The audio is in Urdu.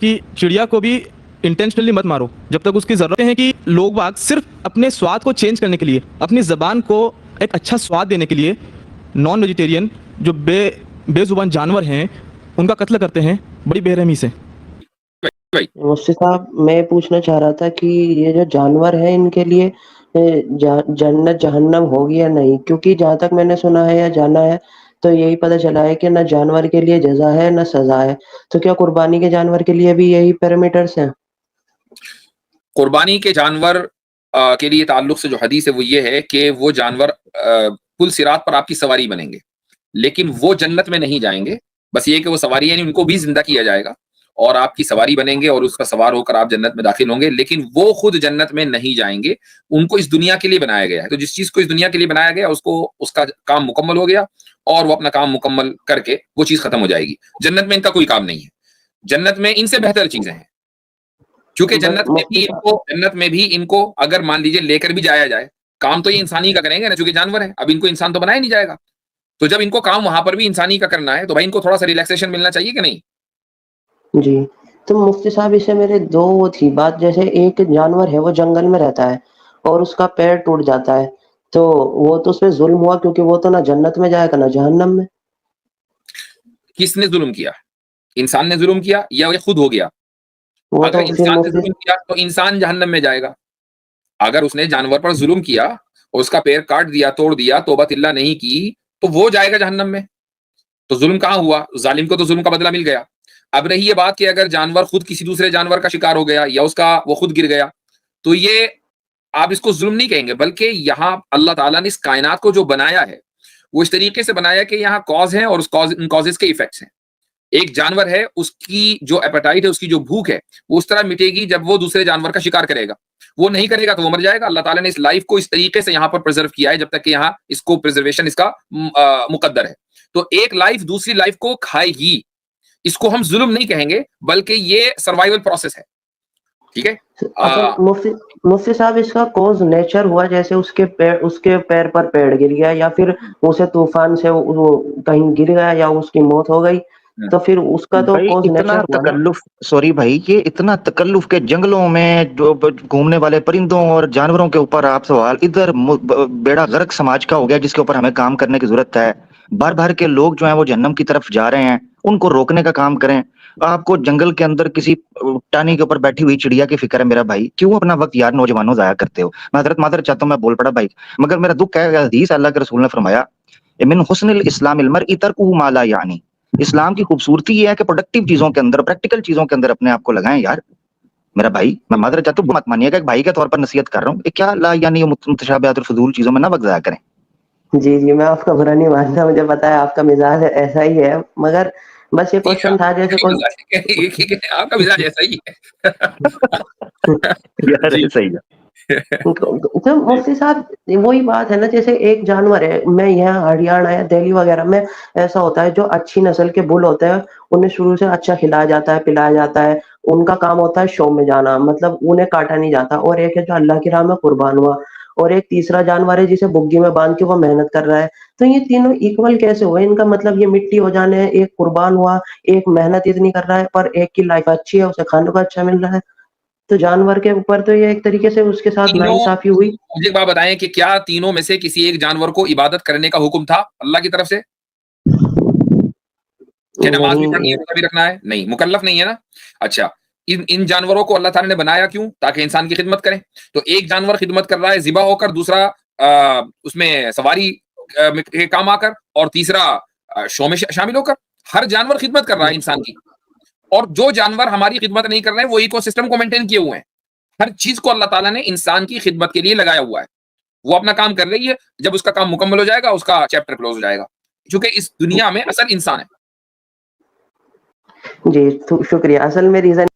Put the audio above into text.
کہ چڑیا کو بھی انٹینشنلی مت مارو جب تک اس کی ضرورت ہے، کہ لوگ باگ صرف اپنے سواد کو چینج کرنے کے لیے، اپنی زبان کو ایک اچھا سواد دینے کے لیے نان ویجیٹیرین جو بے زبان جانور ہیں ان کا قتل کرتے ہیں بڑی بے رحمی سے۔ مفتی صاحب میں پوچھنا چاہ رہا تھا کہ یہ جو جانور ہیں ان کے لیے جنت جہنم ہوگی یا نہیں، کیونکہ جہاں تک میں نے سنا ہے یا جانا ہے تو یہی پتہ چلا ہے کہ نہ جانور کے لیے جزا ہے نہ سزا ہے، تو کیا قربانی کے جانور کے لیے بھی یہی پیرامیٹرز ہیں؟ قربانی کے جانور کے لیے تعلق سے جو حدیث ہے وہ یہ ہے کہ وہ جانور پل صراط پر آپ کی سواری بنیں گے، لیکن وہ جنت میں نہیں جائیں گے، بس یہ کہ وہ سواری یعنی ان کو بھی زندہ کیا جائے گا اور آپ کی سواری بنیں گے اور اس کا سوار ہو کر آپ جنت میں داخل ہوں گے، لیکن وہ خود جنت میں نہیں جائیں گے، ان کو اس دنیا کے لیے بنایا گیا ہے۔ تو جس چیز کو اس دنیا کے لیے بنایا گیا اس کا کام مکمل ہو گیا اور وہ اپنا کام مکمل کر کے وہ چیز ختم ہو جائے گی۔ جنت میں ان کا کوئی کام نہیں ہے، جنت میں ان سے بہتر چیزیں ہیں، کیونکہ جنت میں بھی ان کو اگر مان لیجیے لے کر بھی جایا جائے، کام تو یہ انسانی کا کریں گے نا، چونکہ جانور ہیں، اب ان کو انسان تو بنایا نہیں جائے گا، تو جب ان کو کام وہاں پر بھی انسانی کا کرنا ہے تو بھائی ان کو تھوڑا سا ریلیکسیشن ملنا چاہیے کہ نہیں؟ جی تو مفتی صاحب اس سے میرے دو تھی بات، جیسے ایک جانور ہے وہ جنگل میں رہتا ہے اور اس کا پیر ٹوٹ جاتا ہے تو وہ تو اس پہ ظلم ہوا، کیونکہ وہ تو نہ جنت میں جائے گا نہ جہنم میں۔ کس نے ظلم کیا؟ انسان نے ظلم کیا یا یہ خود ہو گیا؟ وہ اگر تو پھر انسان نے مفتی ظلم کیا تو انسان جہنم میں جائے گا، اگر اس نے جانور پر ظلم کیا اور اس کا پیر کاٹ دیا، توڑ دیا، توبہ اللہ نہیں کی تو وہ جائے گا جہنم میں۔ تو ظلم کہاں ہوا؟ ظالم کو تو ظلم کا بدلہ مل گیا۔ اب رہی یہ بات کہ اگر جانور خود کسی دوسرے جانور کا شکار ہو گیا یا وہ خود گر گیا تو یہ آپ اس کو ظلم نہیں کہیں گے، بلکہ یہاں اللہ تعالیٰ نے اس کائنات کو جو بنایا ہے وہ اس طریقے سے بنایا کہ یہاں کاز ہیں اور ان کازز کے ایفیکٹس ہیں۔ ایک جانور ہے، اس کی جو ایپیٹائٹ ہے، اس کی جو بھوک ہے وہ اس طرح مٹے گی جب وہ دوسرے جانور کا شکار کرے گا، وہ نہیں کرے گا تو وہ مر جائے گا۔ اللہ تعالیٰ نے اس لائف کو اس طریقے سے یہاں پر پرزرو کیا ہے جب تک کہ یہاں اس کو پرزرویشن اس کا مقدر ہے۔ تو ایک لائف دوسری لائف کو کھائے گی، اس کو ہم ظلم نہیں کہیں گے بلکہ یہ سروائیول پروسیس ہے، ٹھیک ہے؟ مفتی صاحب اس کا کوز نیچر ہوا، جیسے اس کے پیر پر پیڑ گر گیا یا پھر اسے طوفان سے وہ کہیں گر گیا یا اس کی موت ہو گئی، تو پھر اس کا تو بھائی کوز اتنا نیچر ہوا نا۔ تکلف، سوری بھائی، یہ اتنا تکلف کے جنگلوں میں جو گھومنے والے پرندوں اور جانوروں کے اوپر آپ سوال، ادھر بیڑا غرق سماج کا ہو گیا جس کے اوپر ہمیں کام کرنے کی ضرورت ہے۔ بھر بھر کے لوگ جو ہیں وہ جہنم کی طرف جا رہے ہیں، ان کو روکنے کا کام کریں۔ آپ کو جنگل کے اندر کسی ٹانی کے اوپر بیٹھی ہوئی چڑیا کی فکر ہے میرا بھائی، کیوں اپنا وقت یار نوجوانوں ضائع کرتے ہو؟ میں حضرت معذرت چاہتا ہوں، میں بول پڑا بھائی، مگر میرا دکھ ہے، حدیث اللہ کے رسول نے فرمایا من حسن الاسلام المرء ترکہ ما لا یعنی، اسلام کی خوبصورتی یہ ہے کہ پروڈکٹیو چیزوں کے اندر، پریکٹیکل چیزوں کے اندر اپنے آپ کو لگائیں یار۔ میرا بھائی میں معذرت چاہتا ہوں، مت مانیے گا، ایک بھائی کے طور پر نصیحت کر رہا ہوں، کیا لا یعنی متشابہات اور فضول چیزوں میں نہ وقت ضائع کریں۔ جی میں آپ کا برا نہیں مانتا، مجھے پتا ہے آپ کا مزاج ایسا ہی ہے، مگر بس یہ کوشچن تھا جیسے آپ کا مزاج ایسا ہی ہے۔ یار صحیح ہے۔ تو مفتی صاحب وہی بات ہے نا، جیسے ایک جانور ہے، میں یہاں ہریانہ یا دہلی وغیرہ میں ایسا ہوتا ہے جو اچھی نسل کے بل ہوتے ہیں انہیں شروع سے اچھا کھلایا جاتا ہے، پلایا جاتا ہے، ان کا کام ہوتا ہے شو میں جانا، مطلب انہیں کاٹا نہیں جاتا، اور ایک ہے جو اللہ کی راہ میں قربان ہوا، اور ایک تیسرا جانور ہے جسے بگی میں باندھ کے وہ محنت کر رہا ہے، تو یہ تینوں ایکول کیسے ہوئے؟ ان کا مطلب یہ مٹی ہو جانے، ایک قربان ہوا، ایک محنت اتنی کر رہا ہے، پر ایک کی لائف اچھی ہے، اسے کھانے کو اچھا مل رہا ہے، تو جانور کے اوپر تو یہ ایک طریقے سے اس کے ساتھ ناانصافی ہوئی۔ مجھے ایک بات بتائیں کہ کیا تینوں میں سے کسی ایک جانور کو عبادت کرنے کا حکم تھا اللہ کی طرف سے؟ کہ نماز بھی پڑھنی ہے، روزہ بھی رکھنا ہے؟ نہیں، مکلف نہیں ہے نا۔ اچھا، ان جانوروں کو اللہ تعالیٰ نے بنایا کیوں؟ تاکہ انسان کی خدمت کریں۔ تو ایک جانور خدمت کر رہا ہے ذبح ہو کر، دوسرا اس میں سواری کے کام آ کر، اور تیسرا شو میں شامل ہو کر۔ ہر جانور خدمت کر رہا ہے انسان کی، اور جو جانور ہماری خدمت نہیں کر رہے ہیں وہ ایکو سسٹم کو مینٹین کیے ہوئے ہیں۔ ہر چیز کو اللہ تعالیٰ نے انسان کی خدمت کے لیے لگایا ہوا ہے، وہ اپنا کام کر رہی ہے، جب اس کا کام مکمل ہو جائے گا اس کا چیپٹر کلوز ہو جائے گا، کیونکہ اس دنیا میں اصل انسان ہے۔ جی شکریہ۔ اصل میں ریزن